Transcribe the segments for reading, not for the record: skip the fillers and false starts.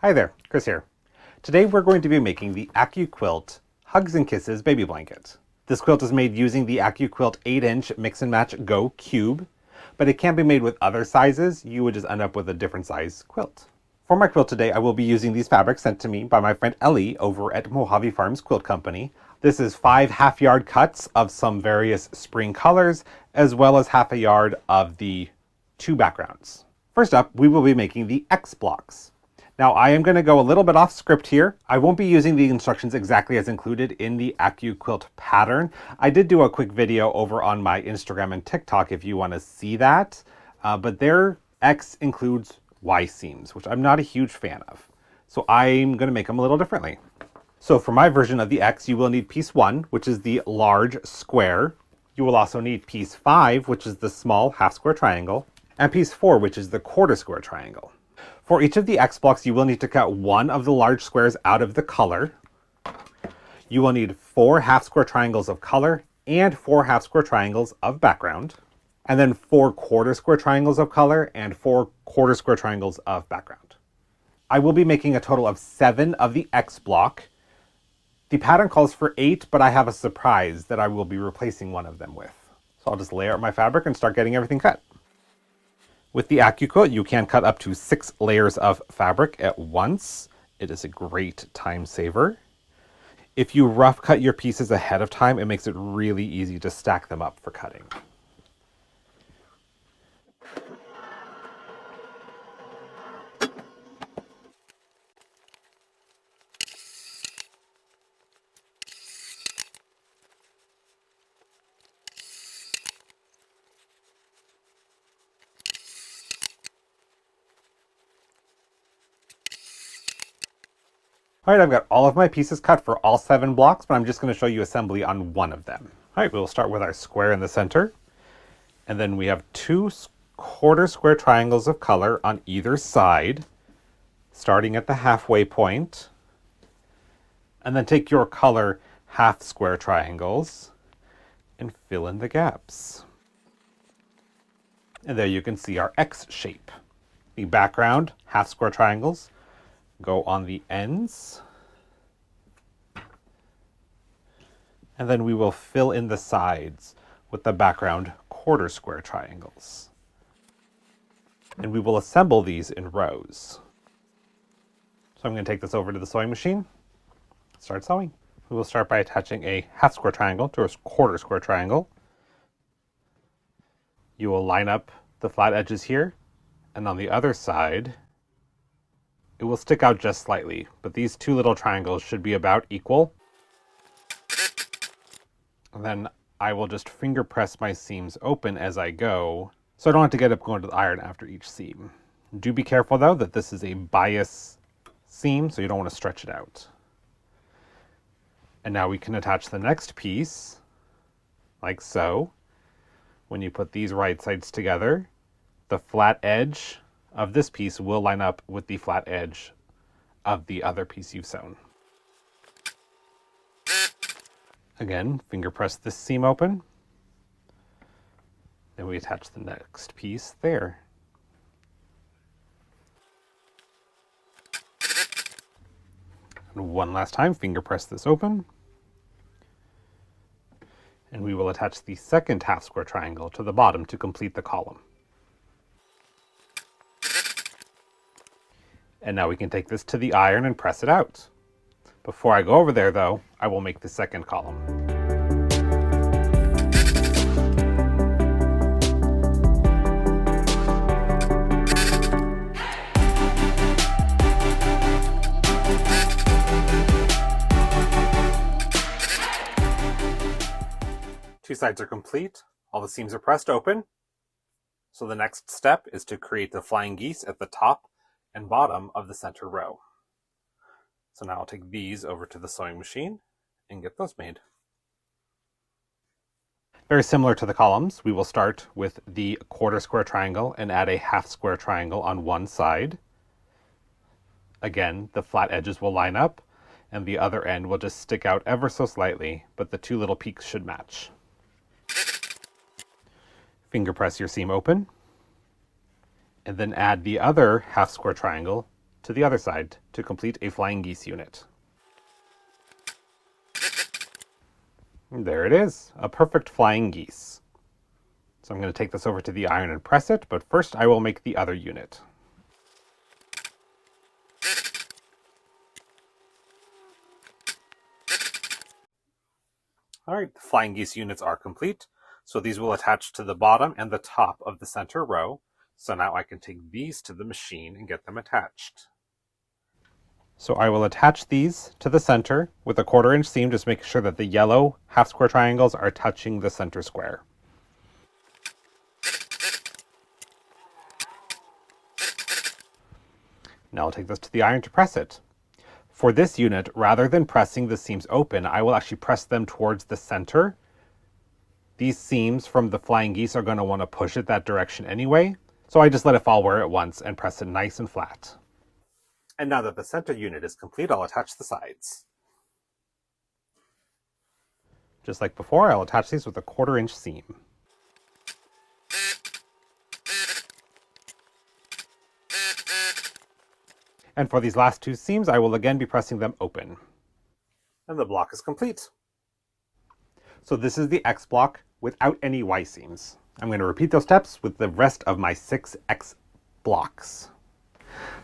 Hi there, Chris here. Today we're going to be making the AccuQuilt Hugs and Kisses baby blanket. This quilt is made using the AccuQuilt 8-inch Mix and Match Go Cube, but it can be made with other sizes. You would just end up with a different size quilt. For my quilt today, I will be using these fabrics sent to me by my friend Ellie over at Mojave Farms Quilt Company. This is 5 half-yard cuts of some various spring colors, as well as half a yard of the 2 backgrounds. First up, we will be making the X blocks. Now I am going to go a little bit off script here. I won't be using the instructions exactly as included in the AccuQuilt pattern. I did do a quick video over on my Instagram and TikTok if you want to see that, but their X includes Y seams, which I'm not a huge fan of. So I'm going to make them a little differently. So for my version of the X, you will need piece 1, which is the large square. You will also need piece 5, which is the small half square triangle, and piece 4, which is the quarter square triangle. For each of the X blocks, you will need to cut one of the large squares out of the color. You will need 4 half square triangles of color and 4 half square triangles of background, and then 4 quarter square triangles of color and 4 quarter square triangles of background. I will be making a total of 7 of the X block. The pattern calls for 8, but I have a surprise that I will be replacing one of them with. So I'll just lay out my fabric and start getting everything cut. With the AccuQuilt, you can cut up to 6 layers of fabric at once. It is a great time saver. If you rough cut your pieces ahead of time, it makes it really easy to stack them up for cutting. Alright, I've got all of my pieces cut for all 7 blocks, but I'm just going to show you assembly on one of them. Alright, we'll start with our square in the center. And then we have 2 quarter square triangles of color on either side, starting at the halfway point. And then take your color half square triangles and fill in the gaps. And there you can see our X shape. The background half square triangles go on the ends, and then we will fill in the sides with the background quarter square triangles. And we will assemble these in rows. So I'm going to take this over to the sewing machine, start sewing. We will start by attaching a half square triangle to a quarter square triangle. You will line up the flat edges here, and on the other side it will stick out just slightly, but these 2 little triangles should be about equal. And then I will just finger press my seams open as I go, so I don't have to get up going to the iron after each seam. Do be careful though that this is a bias seam, so you don't want to stretch it out. And now we can attach the next piece, like so. When you put these right sides together, the flat edge of this piece will line up with the flat edge of the other piece you've sewn. Again, finger press this seam open. Then we attach the next piece there. And one last time, finger press this open. And we will attach the second half square triangle to the bottom to complete the column. And now we can take this to the iron and press it out. Before I go over there though, I will make the second column. Two sides are complete. All the seams are pressed open. So the next step is to create the flying geese at the top and bottom of the center row. So now I'll take these over to the sewing machine and get those made. Very similar to the columns, we will start with the quarter square triangle and add a half square triangle on one side. Again, the flat edges will line up and the other end will just stick out ever so slightly, but the 2 little peaks should match. Finger press your seam open, and then add the other half square triangle to to the other side to complete a flying geese unit. And there it is, a perfect flying geese. So I'm going to take this over to the iron and press it, but first I will make the other unit. Alright, the flying geese units are complete. So these will attach to the bottom and the top of the center row. So now I can take these to the machine and get them attached. So I will attach these to the center with a 1/4 inch seam, just making sure that the yellow half square triangles are touching the center square. Now I'll take this to the iron to press it. For this unit, rather than pressing the seams open, I will actually press them towards the center. These seams from the flying geese are going to want to push it that direction anyway, so I just let it fall where it wants and press it nice and flat. And now that the center unit is complete, I'll attach the sides. Just like before, I'll attach these with a 1/4 inch seam. And for these last two seams, I will again be pressing them open. And the block is complete. So this is the X block without any Y seams. I'm going to repeat those steps with the rest of my 6 X blocks.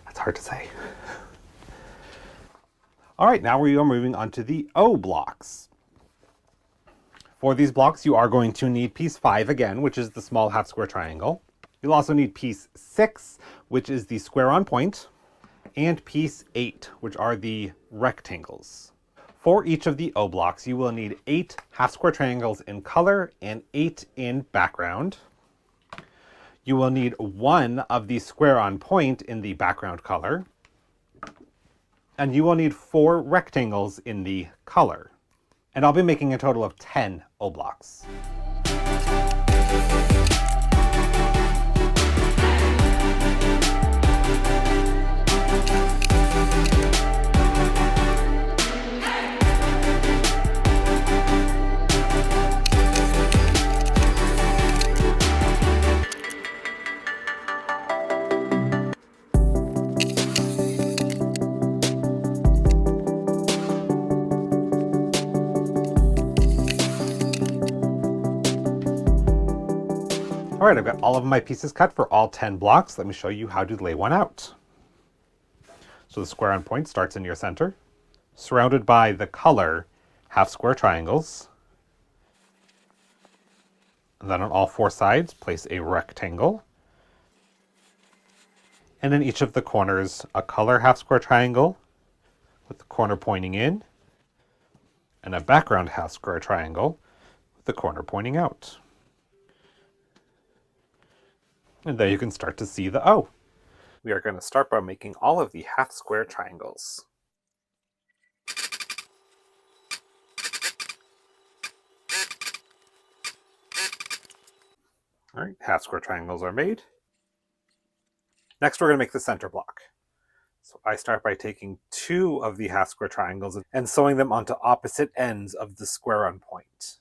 That's hard to say. All right, now we are moving on to the O blocks. For these blocks, you are going to need piece 5 again, which is the small half square triangle. You'll also need piece 6, which is the square on point, and piece 8, which are the rectangles. For each of the O blocks, you will need 8 half square triangles in color and 8 in background. You will need 1 of the square on point in the background color. And you will need 4 rectangles in the color. And I'll be making a total of 10 O blocks. All right, I've got all of my pieces cut for all 10 blocks. Let me show you how to lay one out. So the square on point starts in your center, surrounded by the color half square triangles. And then on all 4 sides, place a rectangle. And in each of the corners, a color half square triangle with the corner pointing in, and a background half square triangle with the corner pointing out. And there you can start to see the O. We are going to start by making all of the half square triangles. All right, half square triangles are made. Next, we're going to make the center block. So I start by taking 2 of the half square triangles and sewing them onto opposite ends of the square on point.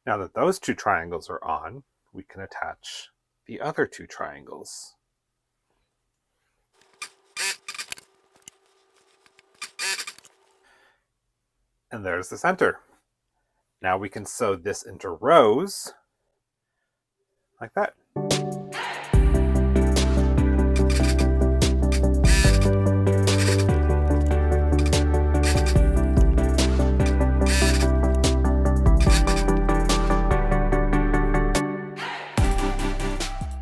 Now that those 2 triangles are on, we can attach the other 2 triangles. And there's the center. Now we can sew this into rows like that.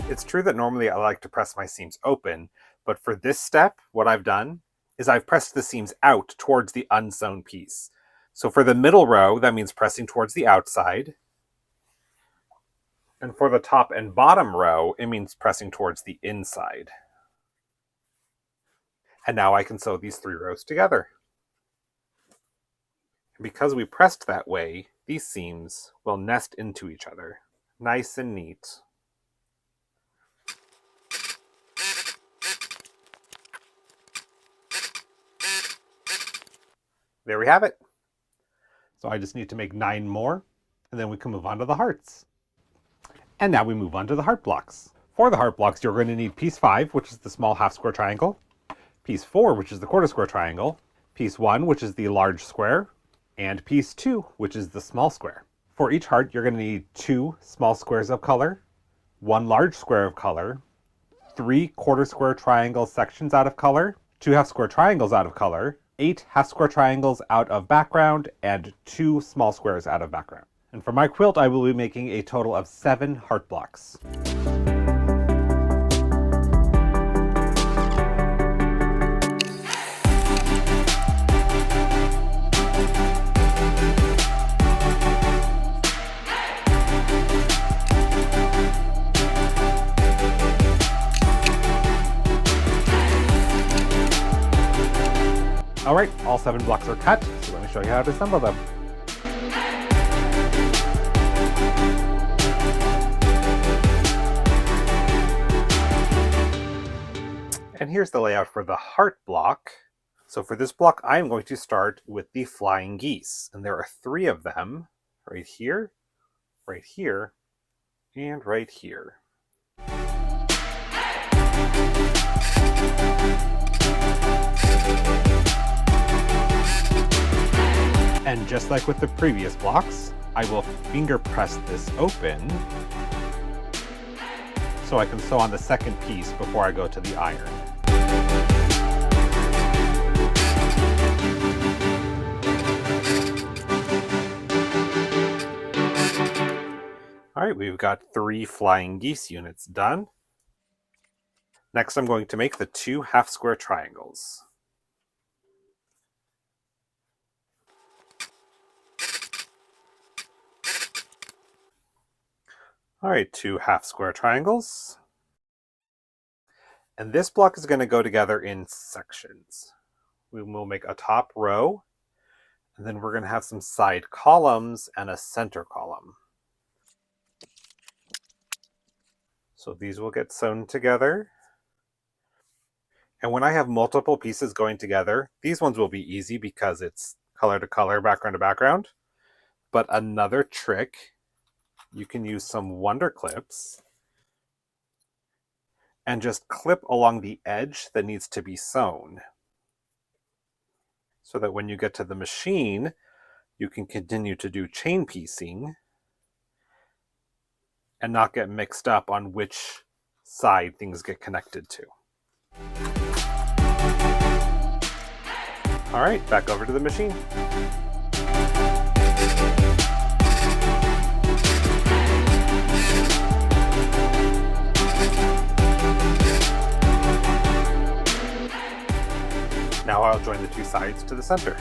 It's true that normally I like to press my seams open, but for this step, what I've done is I've pressed the seams out towards the unsewn piece. So for the middle row, that means pressing towards the outside. And for the top and bottom row, it means pressing towards the inside. And now I can sew these 3 rows together. And because we pressed that way, these seams will nest into each other, nice and neat. There we have it. So I just need to make 9 more, and then we can move on to the hearts. And now we move on to the heart blocks. For the heart blocks, you're going to need piece 5, which is the small half square triangle, piece 4, which is the quarter square triangle, piece 1, which is the large square, and piece 2, which is the small square. For each heart, you're going to need 2 small squares of color, 1 large square of color, 3 quarter square triangle sections out of color, 2 half square triangles out of color, 8 half square triangles out of background, and 2 small squares out of background. And for my quilt, I will be making a total of 7 heart blocks. Alright, all 7 blocks are cut, so let me show you how to assemble them. And here's the layout for the heart block. So for this block, I'm going to start with the flying geese. And there are 3 of them, right here, and right here. And just like with the previous blocks, I will finger press this open so I can sew on the second piece before I go to the iron. Alright, we've got 3 flying geese units done. Next I'm going to make the 2 half square triangles. Alright, 2 half square triangles. And this block is going to go together in sections. We will make a top row, and then we're going to have some side columns and a center column. So these will get sewn together. And when I have multiple pieces going together, these ones will be easy because it's color to color, background to background. But another trick, you can use some Wonder Clips and just clip along the edge that needs to be sewn, so that when you get to the machine, you can continue to do chain piecing and not get mixed up on which side things get connected to. All right, back over to the machine. Now I'll join the 2 sides to the center.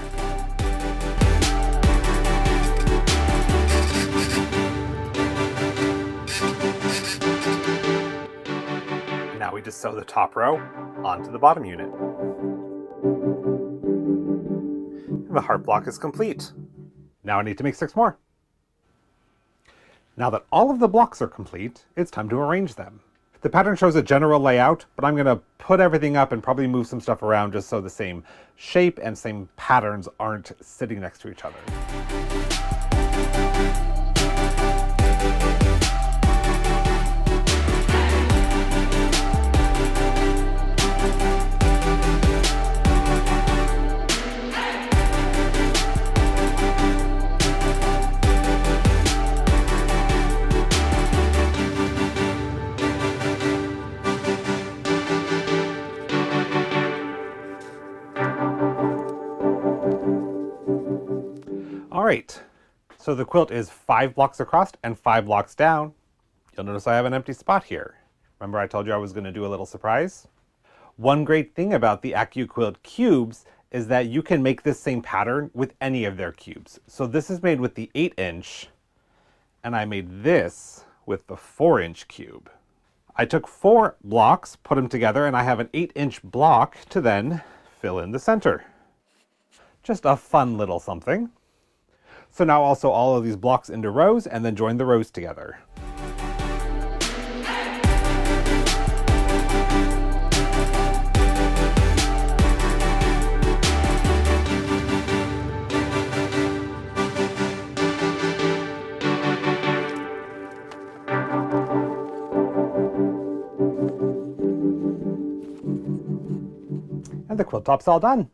Now we just sew the top row onto the bottom unit. And the heart block is complete. Now I need to make 6 more. Now that all of the blocks are complete, it's time to arrange them. The pattern shows a general layout, but I'm going to put everything up and probably move some stuff around just so the same shape and same patterns aren't sitting next to each other. Alright, so the quilt is 5 blocks across and 5 blocks down. You'll notice I have an empty spot here. Remember I told you I was going to do a little surprise? One great thing about the AccuQuilt cubes is that you can make this same pattern with any of their cubes. So this is made with the 8-inch, and I made this with the 4-inch cube. I took 4 blocks, put them together, and I have an 8-inch block to then fill in the center. Just a fun little something. So now I'll sew all of these blocks into rows and then join the rows together. the quilt top's all done.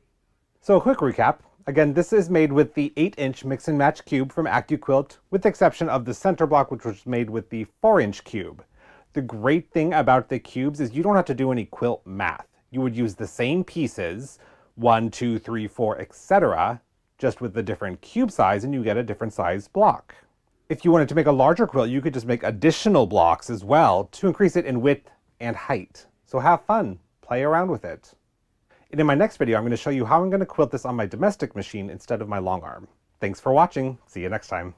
So a quick recap. Again, this is made with the 8-inch mix and match cube from AccuQuilt, with the exception of the center block, which was made with the 4-inch cube. The great thing about the cubes is you don't have to do any quilt math. You would use the same pieces, 1, 2, 3, 4, etc., just with the different cube size, and you get a different size block. If you wanted to make a larger quilt, you could just make additional blocks as well to increase it in width and height. So have fun, play around with it. And in my next video, I'm going to show you how I'm going to quilt this on my domestic machine instead of my long arm. Thanks for watching. See you next time.